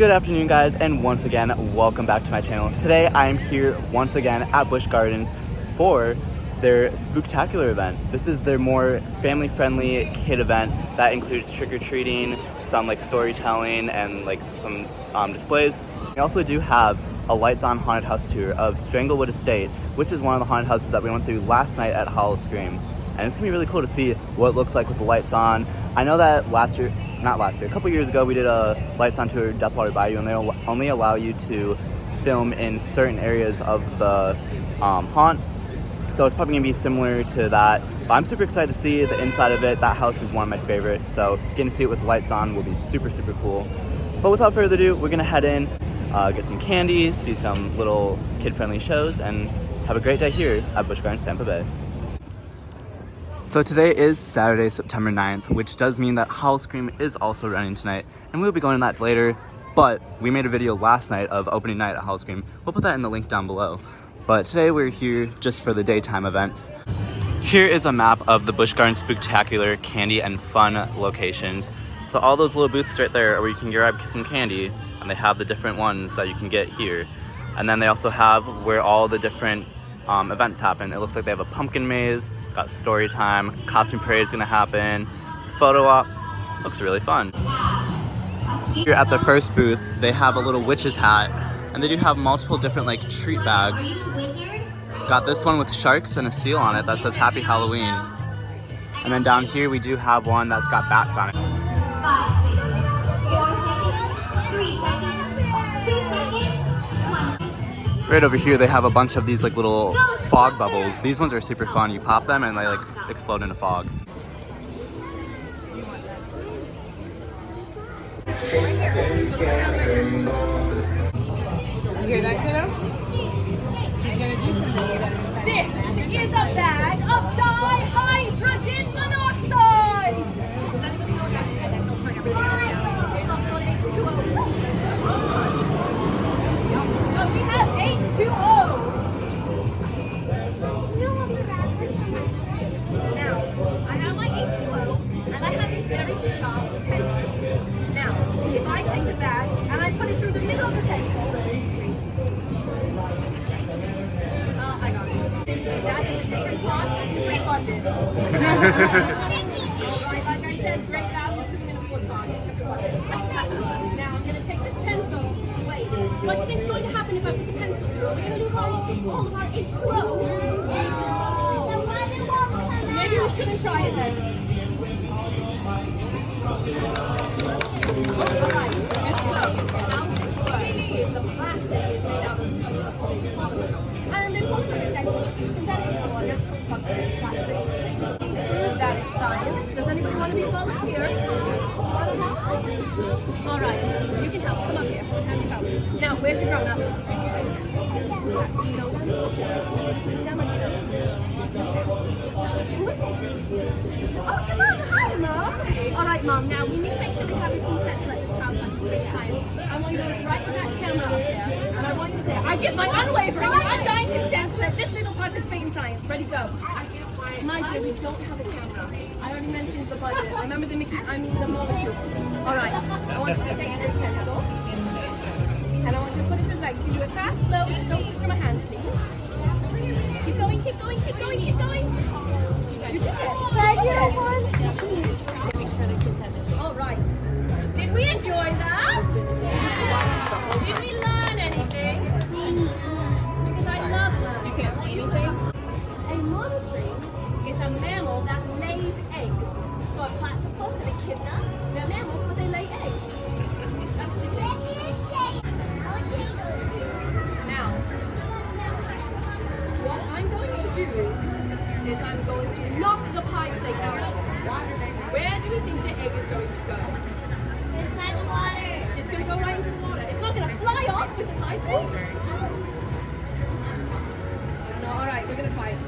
Good afternoon, guys, and once again, welcome back to my channel. Today, I am here once again at Busch Gardens for their Spooktacular event. This is their more family-friendly kid event that includes trick-or-treating, some like storytelling, and like some displays. We also do have a lights-on haunted house tour of Stranglewood Estate, which is one of the haunted houses that we went through last night at Hollow Scream. And it's gonna be really cool to see what it looks like with the lights on. I know that a couple years ago we did a lights on tour Deathwater Bayou, and they only allow you to film in certain areas of the haunt. So it's probably gonna be similar to that. But I'm super excited to see the inside of it. That house is one of my favorites. So getting to see it with lights on will be super, super cool. But without further ado, we're gonna head in, get some candy, see some little kid-friendly shows, and have a great day here at Busch Gardens, Tampa Bay. So today is Saturday, September 9th, which does mean that Hollow Scream is also running tonight, and we'll be going to that later, but we made a video last night of opening night at Hollow Scream. We'll put that in the link down below. But today we're here just for the daytime events. Here is a map of the Busch Gardens Spooktacular candy and fun locations. So all those little booths right there are where you can grab some candy, and they have the different ones that you can get here. And then they also have where all the different events happen. It looks like they have a pumpkin maze, got story time, costume parade is gonna happen, it's a photo op. Looks really fun. Here at the first booth, they have a little witch's hat, and they do have multiple different like treat bags. Got this one with sharks and a seal on it that says Happy Halloween. And then down here we do have one that's got bats on it. 5 seconds, 4 seconds, 3 seconds, 2 seconds. Right over here, they have a bunch of these like little fog bubbles. These ones are super fun. You pop them and they like explode into fog. You hear that, kiddo? She's gonna do something. This is a bag of dihydrogen monoxide. Does anybody know that? And then they'll turn everything else down. It's also an H2O. So we have H2O. Now, I have my H2O, and I have these very sharp pencils. Now, if I take the bag and I put it through the middle of the pencil, I got it. That is a different part, different budget. Alright, like I said, great value for the full target, different budget. Now, I'm going to take this pencil. Wait, what do you think is going to happen if I put the pencil through? Are we going to lose all of our H2O? Maybe we shouldn't try it then. Alright, so how this works is the plastic is made out of something called polymer. And the polymer is actually synthetic or natural substance that creates. Prove that it's science. Does anybody want to be a volunteer? Alright, you can help. Come up here. Have you help. Now, where's your grown up? Do you know them? Did you speak them or do you know them? Who is it? Oh, it's your mom. Hi, Mom. All right, Mom. Now, we need to make sure we have your consent to let this child participate in science. I want you to look right in that camera up there, and I want you to say, I give my unwavering and undying consent to let this little participate in science. Ready, go. My dear, we don't have a camera. I already mentioned the budget. Remember the molecule. All right. I want you to take this pencil, and I want you to put it through the bag. You can do it fast, slow. Just don't put it through my hand, please. Keep going, keep going, keep going, keep going. You did it. Make sure the kids have it. All right. Did we enjoy that? Yeah. Did we learn anything? Because I love learning. You can't see anything? A monotreme is a mammal that lays eggs. So a platypus and a echidna, they're mammals, but they lay eggs. That's what you think. Now, what I'm going to do is I'm going to knock the pie plate out. Where do we think the egg is going to go? Inside the water. It's going to go right into the water. It's not going to fly off with the pie plate. No, all right, we're going to try it.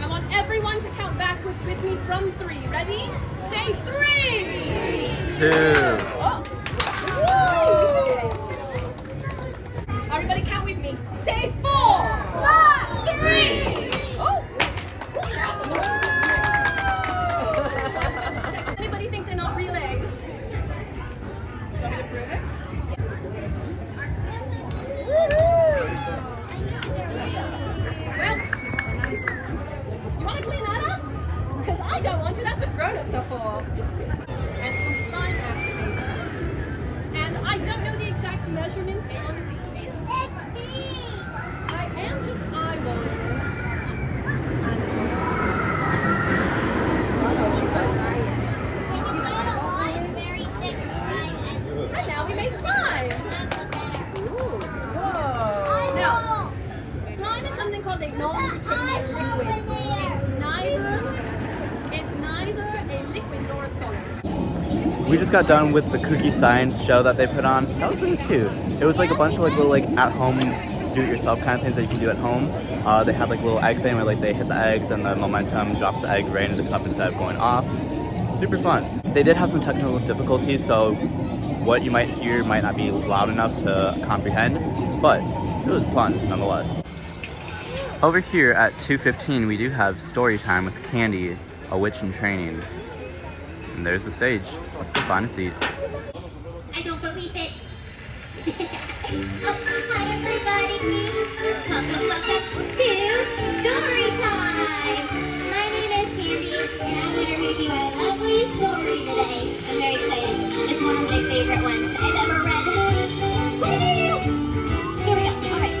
I want everyone to count backwards with me from 3. Ready? Say 3! 2. Oh. Everybody count with me. Say 4! 3! Oh! Anybody think they're not real eggs? Do you want me to prove it? it's slime. Ooh. Whoa. Now, slime is something called a non-contained liquid. It's neither a liquid nor a solid. We just got done with the cookie science show that they put on. That was really cute. It was like a bunch of like little like at-home do-it-yourself kind of things that you can do at home. They had like a little egg thing where like they hit the eggs and the momentum drops the egg right into the cup instead of going off. Super fun. They did have some technical difficulties, so what you might hear might not be loud enough to comprehend, but it was fun nonetheless. Over here at 2:15 we do have story time with Candy, a witch in training. And there's the stage. Let's go find a seat. I don't believe it. Hi everybody. Welcome to story time. My name is Candy and I'm going to read you a lovely story today. I'm very excited. It's one of my favorite ones I've ever read. Woo! Here we go. Alright.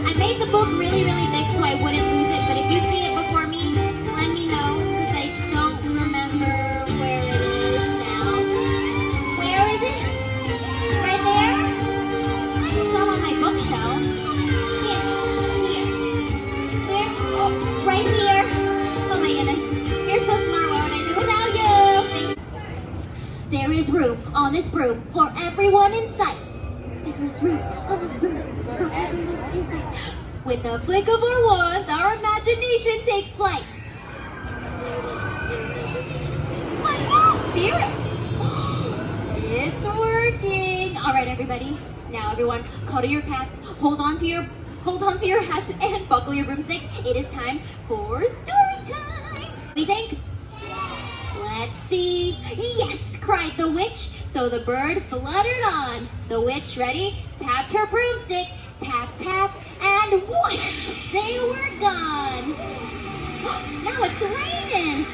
I made the book really, really big so I wouldn't lose it, but if you see it before me, let me know because I don't remember where it is now. Where is it? Right there? I just saw on my bookshelf. Here. Where? Oh, right here. Oh my goodness. You're so smart. What would I do without you? There is room on this broom for everyone in sight. There is room on this broom for everyone in sight. With the flick of our wands, our imagination takes flight. Spirit! It's working! Alright everybody, now everyone, cuddle your cats, hold on to your hats and buckle your broomsticks. It is time for story time! What do you think? Let's see. Yes! Cried the witch. So the bird fluttered on. The witch, ready, tapped her broomstick. Tap, tap, and whoosh! They were gone. Now it's raining.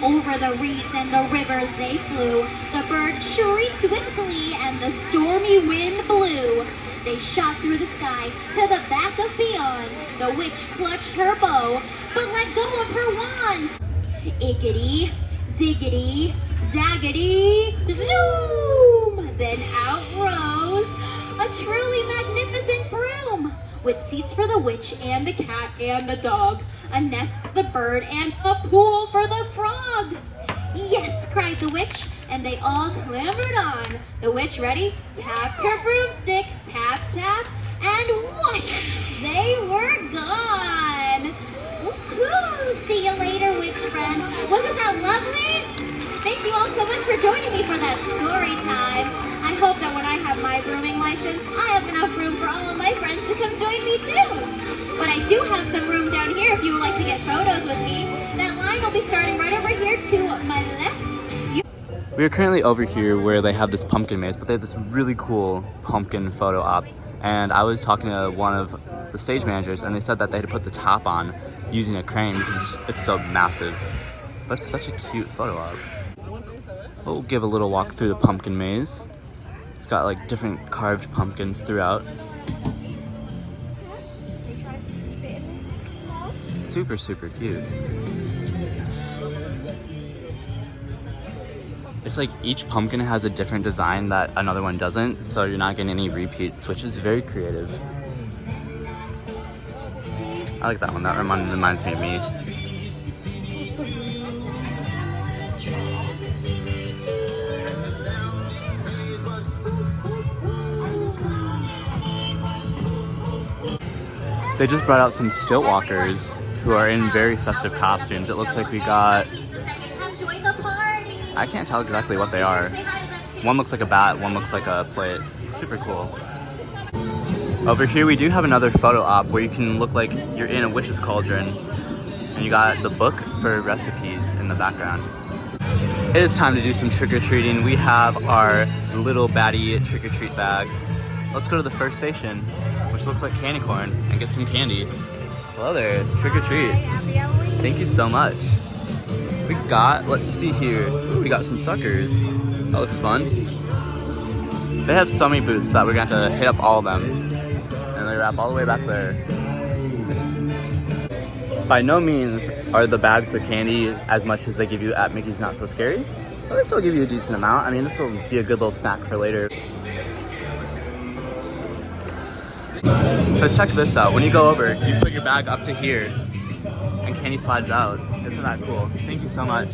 Over the reeds and the rivers they flew. The bird shrieked with glee and the stormy wind blew. They shot through the sky to the back of beyond. The witch clutched her bow, but let go of her wand. Ickety, ziggity, zaggity, zoom! Then out rose a truly magnificent broom with seats for the witch and the cat and the dog, a nest for the bird and a pool for the frog. Yes, cried the witch, and they all clambered on. The witch, ready, tapped her broomstick, tap, tap, and whoosh, they were gone. Woohoo! See you later, witch friend. Wasn't that lovely? Thank you all so much for joining me for that story time. I hope that when I have my brooming license, I have enough room for all of my friends to come join me too. But I do have some room down here if you would like to get photos with me. That line will be starting right over here to my left. We are currently over here where they have this pumpkin maze, but they have this really cool pumpkin photo op. And I was talking to one of the stage managers and they said that they had to put the top on using a crane because it's so massive. But it's such a cute photo op. We'll give a little walk through the pumpkin maze. It's got like different carved pumpkins throughout. Super, super cute. It's like each pumpkin has a different design that another one doesn't, so you're not getting any repeats, which is very creative. I like that one. That reminds me of me. They just brought out some stilt walkers who are in very festive costumes. It looks like we got, I can't tell exactly what they are. One looks like a bat, one looks like a plate. Super cool. Over here we do have another photo op where you can look like you're in a witch's cauldron and you got the book for recipes in the background. It is time to do some trick-or-treating. We have our little baddie trick-or-treat bag. Let's go to the first station, which looks like candy corn, and get some candy. Hello there, trick-or-treat. Thank you so much. We got, let's see here. Ooh, we got some suckers. That looks fun. They have so many booths that we're going to have to hit up all of them. And they wrap all the way back there. By no means are the bags of candy as much as they give you at Mickey's Not So Scary, but they still give you a decent amount. I mean, this will be a good little snack for later. So check this out. When you go over, you put your bag up to here and candy slides out. Isn't that cool? Thank you so much.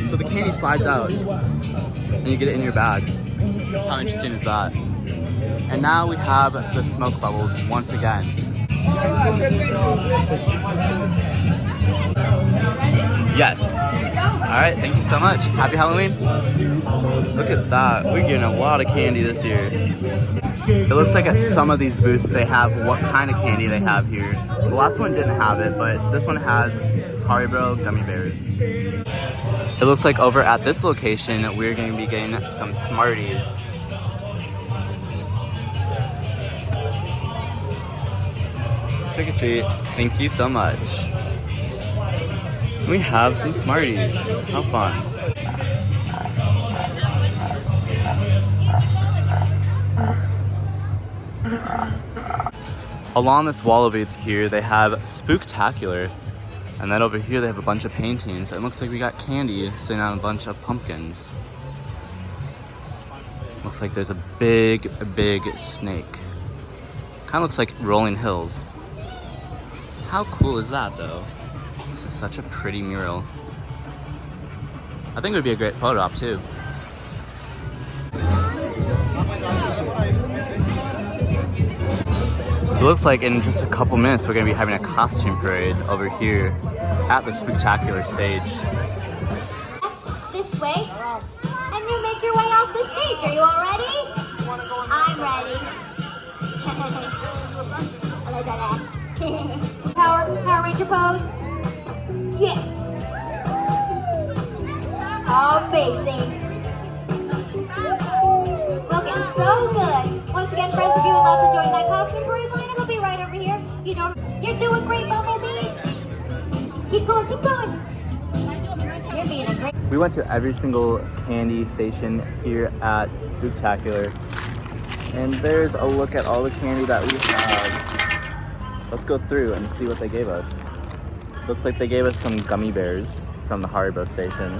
So the candy slides out and you get it in your bag. How interesting is that? And now we have the smoke bubbles once again. Yes. All right, thank you so much. Happy Halloween. Look at that. We're getting a lot of candy this year. It looks like at some of these booths they have what kind of candy they have here. The last one didn't have it, but this one has Haribo gummy bears. It looks like over at this location we're going to be getting some Smarties. Trick or treat. Thank you so much. We have some Smarties. How fun. Along this wall over here, they have Spooktacular. And then over here, they have a bunch of paintings. It looks like we got candy sitting on a bunch of pumpkins. Looks like there's a big snake. Kind of looks like rolling hills. How cool is that, though? This is such a pretty mural. I think it would be a great photo op, too. It looks like in just a couple minutes we're going to be having a costume parade over here at the Spooktacular stage. This way, and you make your way off the stage. Are you all ready? I'm ready. I like that. Power Ranger pose. Yes. Amazing. Looking so good. Once again, friends, if you would love to join that costume parade line, it'll be right over here. You're doing great, Bumblebee. Keep going, keep going. You're being a great. We went to every single candy station here at Spooktacular. And there's a look at all the candy that we have. Let's go through and see what they gave us. Looks like they gave us some gummy bears from the Haribo station.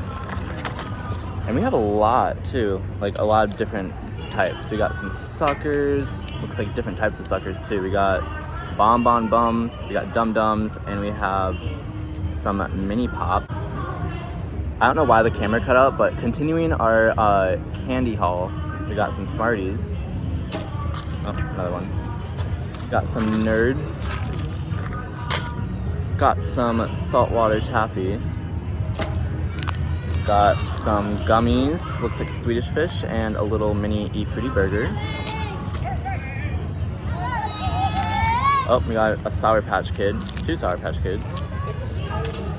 And we have a lot too, like a lot of different types. We got some suckers, looks like different types of suckers too. We got Bon Bon Bum, we got Dum Dums, and we have some Mini Pop. I don't know why the camera cut out, but continuing our candy haul, we got some Smarties. Oh, another one. Got some Nerds. Got some saltwater taffy. Got some gummies, looks like Swedish fish, and a little mini E-Fruity burger. Oh, we got a Sour Patch Kid, 2 Sour Patch Kids.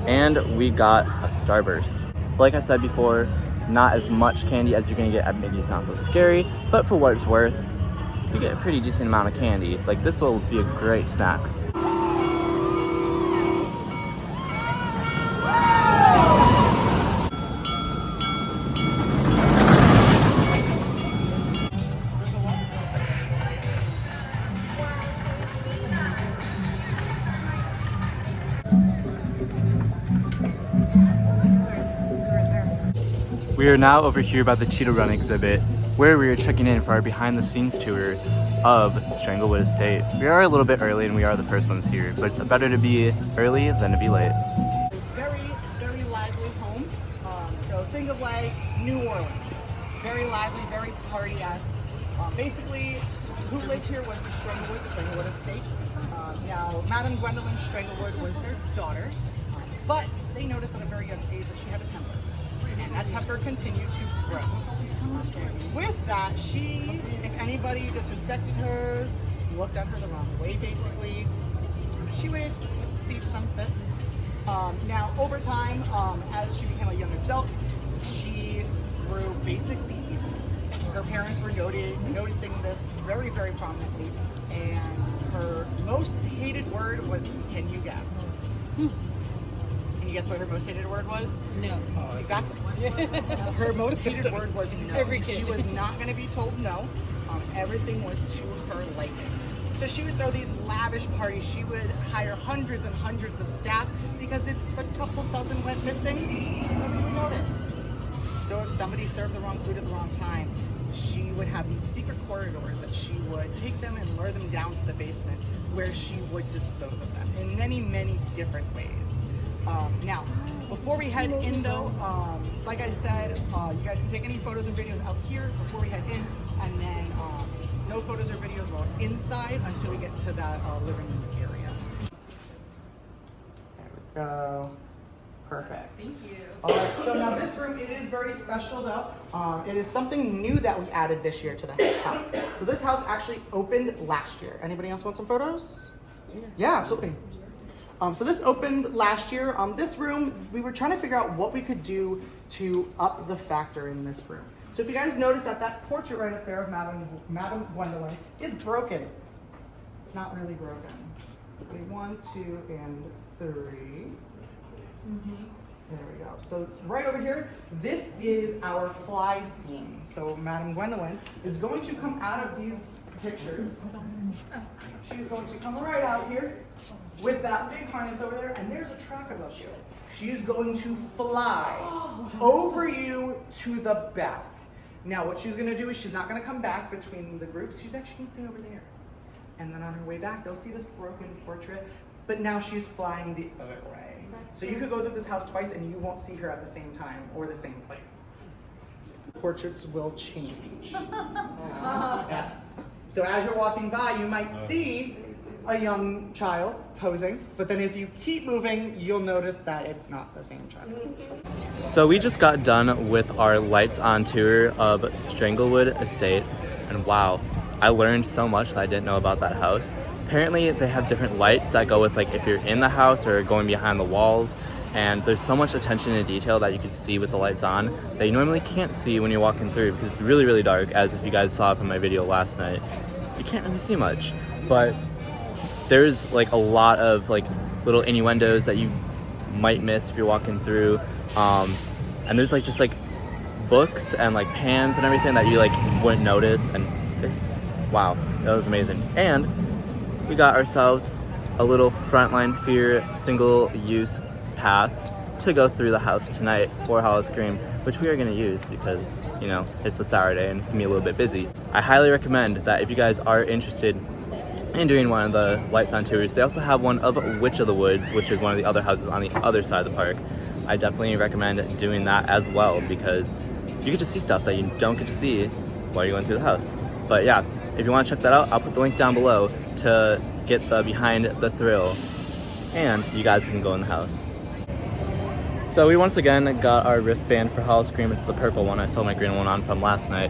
And we got a Starburst. Like I said before, not as much candy as you're gonna get at Mickey's Not So Scary, but for what it's worth, you get a pretty decent amount of candy. Like, this will be a great snack. We are now over here by the Cheetah Run exhibit, where we are checking in for our behind-the-scenes tour of Stranglewood Estate. We are a little bit early and we are the first ones here, but it's better to be early than to be late. Very lively home. So think of like New Orleans. Very lively, very party-esque. Basically, who lived here was the Stranglewood Estate. Now, Madam Gwendolyn Stranglewood was their daughter, but they noticed at a very young age that she had a temper. And that temper continued to grow. With that, if anybody disrespected her, looked at her the wrong way, basically, she would see to them fit. Now, over time, as she became a young adult, she grew basically evil. Her parents were noticing this very, very prominently, and her most hated word was, can you guess? Can you guess what her most hated word was? No. Exactly. Her most hated word was no. Every kid. She was not going to be told no. Everything was to her liking. So she would throw these lavish parties. She would hire hundreds and hundreds of staff, because if a couple dozen went missing, nobody would notice. So if somebody served the wrong food at the wrong time, she would have these secret corridors that she would take them and lure them down to the basement where she would dispose of them in many, many different ways. Now, before we head in though, like I said, you guys can take any photos and videos out here before we head in, and then no photos or videos while inside until we get to that living room area. There we go. Perfect. Thank you. All right, so now this room, it is very special though. It is something new that we added this year to the house. So this house actually opened last year. Anybody else want some photos? Yeah, absolutely. So this opened last year. This room, we were trying to figure out what we could do to up the factor in this room. So if you guys notice that portrait right up there of Madame Gwendolyn is broken. It's not really broken. 1, 2, and 3. There we go. So it's right over here. This is our fly scene. So Madame Gwendolyn is going to come out of these pictures. She's going to come right out here with that big harness over there, and there's a track above you. She is going to fly over you to the back. Now what she's gonna do is she's not gonna come back between the groups. She's actually gonna stay over there. And then on her way back, they'll see this broken portrait, but now she's flying the other way. So you could go through this house twice and you won't see her at the same time or the same place. Portraits will change. Yes. So as you're walking by, you might see a young child posing, but then if you keep moving, you'll notice that it's not the same child. So we just got done with our lights on tour of Stranglewood Estate, and wow, I learned so much that I didn't know about that house. Apparently they have different lights that go with like if you're in the house or going behind the walls, and there's so much attention to detail that you can see with the lights on that you normally can't see when you're walking through because it's really, really dark, as if you guys saw from my video last night. You can't really see much, but there's like a lot of like little innuendos that you might miss if you're walking through, and there's like just like books and like pans and everything that you like wouldn't notice, and it's wow, that was amazing. And we got ourselves a little Frontline Fear single-use pass to go through the house tonight for Howl-O-Scream, which we are going to use because, you know, it's a Saturday and it's going to be a little bit busy. I highly recommend that if you guys are interested in doing one of the lights on tours, they also have one of Witch of the Woods, which is one of the other houses on the other side of the park. I definitely recommend doing that as well because you get to see stuff that you don't get to see while you're going through the house. But yeah, if you want to check that out, I'll put the link down below to get the behind the thrill, and you guys can go in the house. So we once again got our wristband for Howl-O-Scream. It's the purple one. I saw my green one on from last night.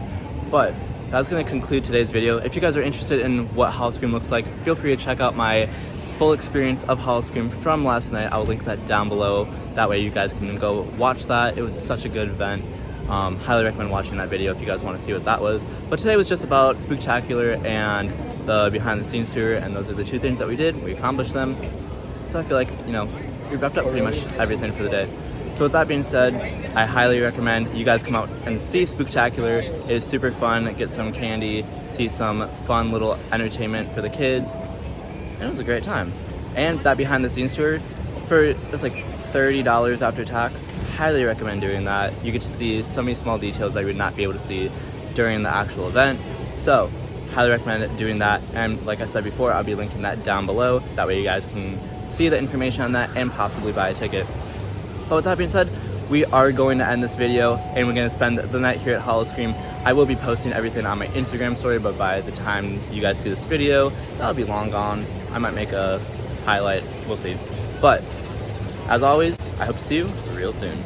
But that's going to conclude today's video. If you guys are interested in what Howl-O-Scream looks like, feel free to check out my full experience of Howl-O-Scream from last night. I'll link that down below. That way you guys can go watch that. It was such a good event. Highly recommend watching that video if you guys want to see what that was. But today was just about Spooktacular and the behind the scenes tour, and those are the two things that we did. We accomplished them. So I feel like, you know, we wrapped up pretty much everything for the day. So with that being said, I highly recommend you guys come out and see Spooktacular. It is super fun. Get some candy, see some fun little entertainment for the kids, and it was a great time. And that behind the scenes tour for just like $30 after tax, highly recommend doing that. You get to see so many small details that you would not be able to see during the actual event. So highly recommend doing that, and like I said before, I'll be linking that down below. That way you guys can see the information on that and possibly buy a ticket. But with that being said, we are going to end this video and we're going to spend the night here at Howl-O-Scream. I will be posting everything on my Instagram story, but by the time you guys see this video, that'll be long gone. I might make a highlight, we'll see. But as always, I hope to see you real soon.